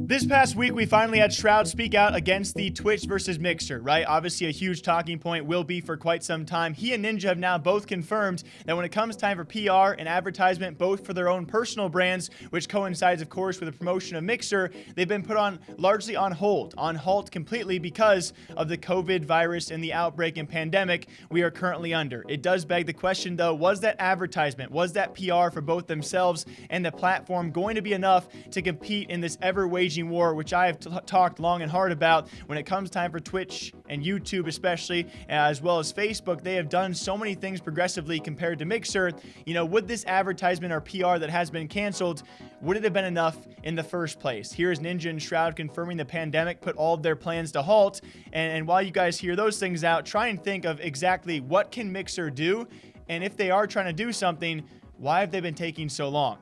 This past week, we finally had Shroud speak out against the Twitch versus Mixer, right? Obviously, a huge talking point will be for quite some time. He and Ninja have now both confirmed that when it comes time for PR and advertisement, both for their own personal brands, which coincides, of course, with the promotion of Mixer, they've been put on largely on halt completely because of the COVID virus and the outbreak and pandemic we are currently under. It does beg the question, though, was that advertisement, was that PR for both themselves and the platform going to be enough to compete in this ever-waging war, which I have talked long and hard about when it comes time for Twitch and YouTube especially, as well as Facebook? They have done so many things progressively compared to Mixer. You know, would this advertisement or PR that has been canceled, would it have been enough in the first place? Here's Ninja and Shroud confirming the pandemic put all of their plans to halt. And while you guys hear those things out, try and think of exactly what can Mixer do, and if they are trying to do something, why have they been taking so long?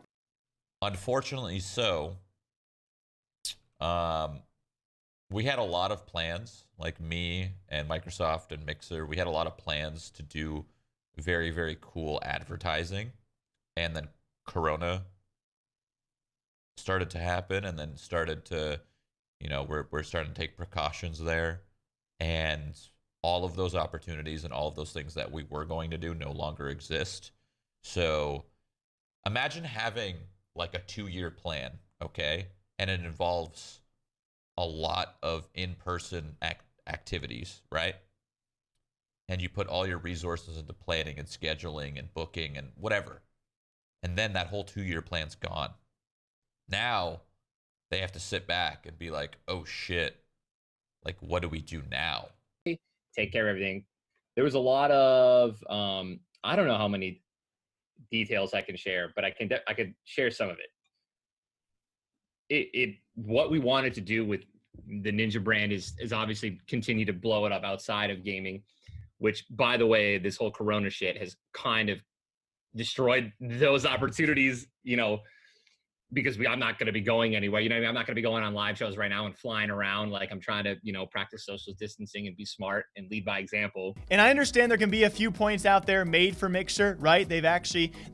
Unfortunately so. We had a lot of plans, like me and Microsoft and Mixer. We had a lot of plans to do very, very cool advertising. And then Corona started to happen, and then started to, you know, we're starting to take precautions there. And all of those opportunities and all of those things that we were going to do no longer exist. So imagine having like a 2-year plan, okay? And it involves a lot of in-person activities, right? And you put all your resources into planning and scheduling and booking and whatever. And then that whole 2-year plan's gone. Now they have to sit back and be like, oh shit, like what do we do now? Take care of everything. There was a lot of, I don't know how many details I can share, but I could share some of it. What we wanted to do with the Ninja brand is obviously continue to blow it up outside of gaming, which, by the way, this whole Corona shit has kind of destroyed those opportunities, you know, because I'm not going to be going anywhere. You know what I mean? I'm not going to be going on live shows right now and flying around. Like, I'm trying to, you know, practice social distancing and be smart and lead by example. And I understand there can be a few points out there made for Mixer, right? They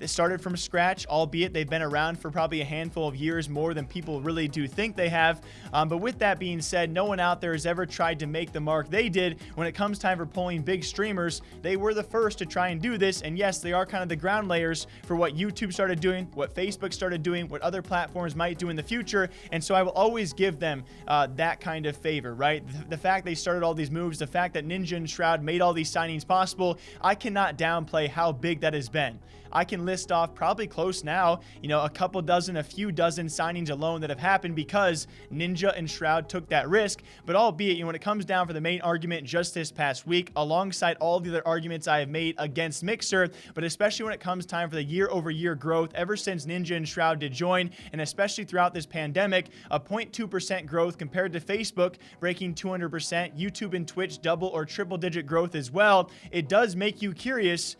started from scratch, albeit they've been around for probably a handful of years more than people really do think they have. But with that being said, no one out there has ever tried to make the mark they did. When it comes time for pulling big streamers, they were the first to try and do this. And yes, they are kind of the ground layers for what YouTube started doing, what Facebook started doing, what other platforms might do in the future. And so I will always give them that kind of favor, right? The fact they started all these moves, the fact that Ninja and Shroud made all these signings possible, I cannot downplay how big that has been. I can list off probably close now, you know, a few dozen signings alone that have happened because Ninja and Shroud took that risk. But albeit, you know, when it comes down for the main argument just this past week, alongside all the other arguments I have made against Mixer, but especially when it comes time for the year-over-year growth, ever since Ninja and Shroud did join, and especially throughout this pandemic, a 0.2% growth compared to Facebook breaking 200%, YouTube and Twitch double or triple-digit growth as well. It does make you curious,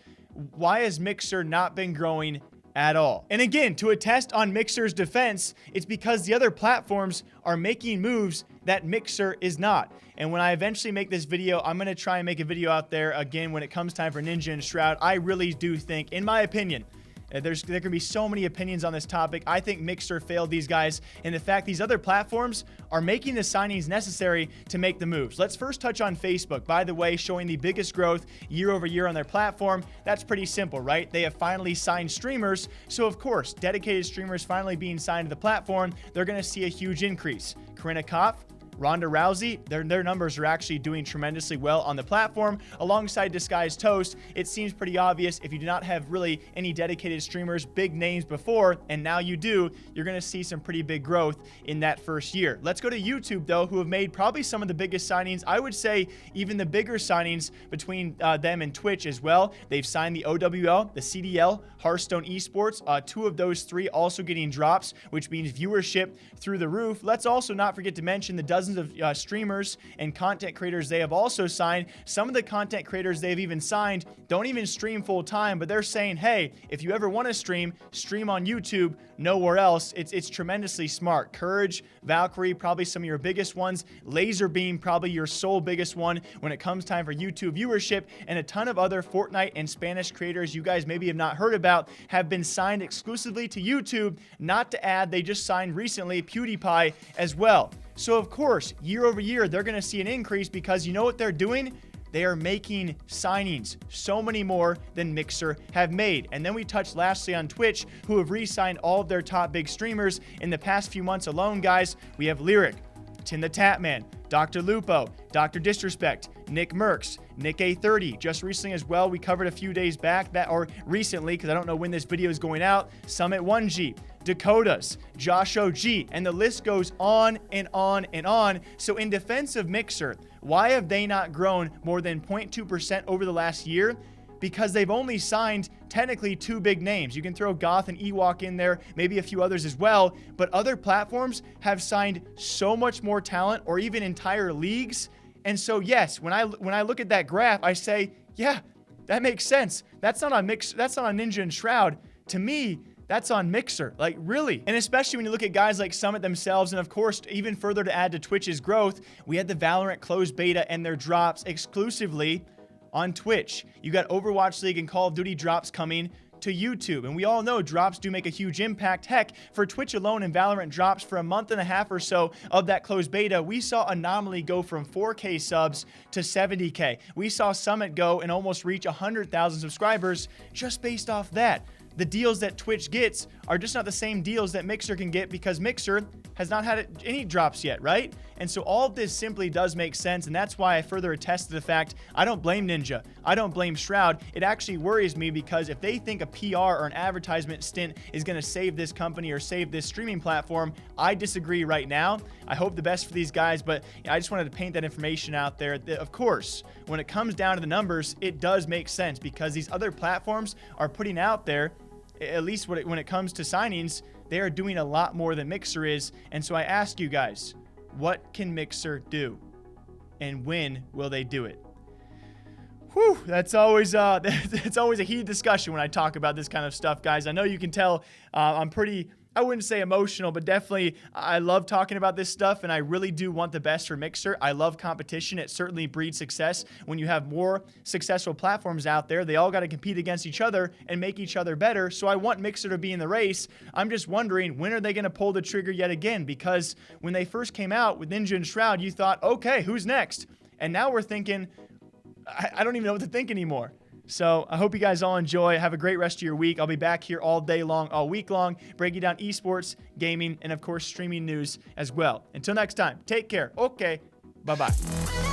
why has Mixer not been growing at all? And again, to attest on Mixer's defense, it's because the other platforms are making moves that Mixer is not. And when I eventually make this video, I'm going to try and make a video out there again when it comes time for Ninja and Shroud. I really do think, in my opinion, there can be so many opinions on this topic. I think Mixer failed these guys, and the fact these other platforms are making the signings necessary to make the moves. Let's first touch on Facebook. By the way, showing the biggest growth year over year on their platform. That's pretty simple, right? They have finally signed streamers, so of course, dedicated streamers finally being signed to the platform, they're going to see a huge increase. Karina Koff, Ronda Rousey, their numbers are actually doing tremendously well on the platform. Alongside Disguised Toast, it seems pretty obvious if you do not have really any dedicated streamers, big names before, and now you do, you're going to see some pretty big growth in that first year. Let's go to YouTube, though, who have made probably some of the biggest signings. I would say even the bigger signings between them and Twitch as well. They've signed the OWL, the CDL, Hearthstone Esports, 2 of those 3 also getting drops, which means viewership through the roof. Let's also not forget to mention the dozens dozens of streamers and content creators they have also signed. Some of the content creators they've even signed don't even stream full time, but they're saying, hey, if you ever want to stream on YouTube, nowhere else. It's tremendously smart. Courage, Valkyrie, probably some of your biggest ones. Lazerbeam, probably your sole biggest one when it comes time for YouTube viewership, and a ton of other Fortnite and Spanish creators you guys maybe have not heard about have been signed exclusively to YouTube. Not to add, they just signed recently PewDiePie as well. So of course, year over year, they're going to see an increase because you know what they're doing? They are making signings, so many more than Mixer have made. And then we touched lastly on Twitch, who have re-signed all of their top big streamers in the past few months alone, guys. We have Lyric, Tin the Tatman, Dr. Lupo, Dr. Disrespect, Nick Merckx, Nick A30. Just recently as well, we covered a few days back or recently, because I don't know when this video is going out, Summit 1G, Dakotas, Josh OG, and the list goes on and on and on. So in defense of Mixer, why have they not grown more than 0.2% over the last year? Because they've only signed technically 2 big names. You can throw Goth and Ewok in there, maybe a few others as well, but other platforms have signed so much more talent or even entire leagues. And so yes, when I look at that graph, I say, yeah, that makes sense. That's not on Mixer, that's not on Ninja and Shroud. To me, that's on Mixer, like really. And especially when you look at guys like Summit themselves, and of course, even further to add to Twitch's growth, we had the Valorant closed beta and their drops exclusively on Twitch. You got Overwatch League and Call of Duty drops coming to YouTube. And we all know drops do make a huge impact. Heck, for Twitch alone and Valorant drops for a month and a half or so of that closed beta, we saw Anomaly go from 4K subs to 70K. We saw Summit go and almost reach 100,000 subscribers just based off that. The deals that Twitch gets are just not the same deals that Mixer can get because Mixer has not had any drops yet, right? And so all of this simply does make sense, and that's why I further attest to the fact I don't blame Ninja. I don't blame Shroud. It actually worries me because if they think a PR or an advertisement stint is going to save this company or save this streaming platform, I disagree right now. I hope the best for these guys, but I just wanted to paint that information out there. Of course, when it comes down to the numbers, it does make sense because these other platforms are putting out there, at least when it comes to signings, they are doing a lot more than Mixer is. And so I ask you guys, what can Mixer do? And when will they do it? Whew, that's always it's always a heated discussion when I talk about this kind of stuff, guys. I know you can tell I'm pretty, I wouldn't say emotional, but definitely I love talking about this stuff, and I really do want the best for Mixer. I love competition. It certainly breeds success. When you have more successful platforms out there, they all got to compete against each other and make each other better. So I want Mixer to be in the race. I'm just wondering, when are they going to pull the trigger yet again? Because when they first came out with Ninja and Shroud, you thought, okay, who's next? And now we're thinking, I don't even know what to think anymore. So I hope you guys all enjoy. Have a great rest of your week. I'll be back here all day long, all week long, breaking down esports, gaming, and of course, streaming news as well. Until next time, take care. Okay, bye-bye.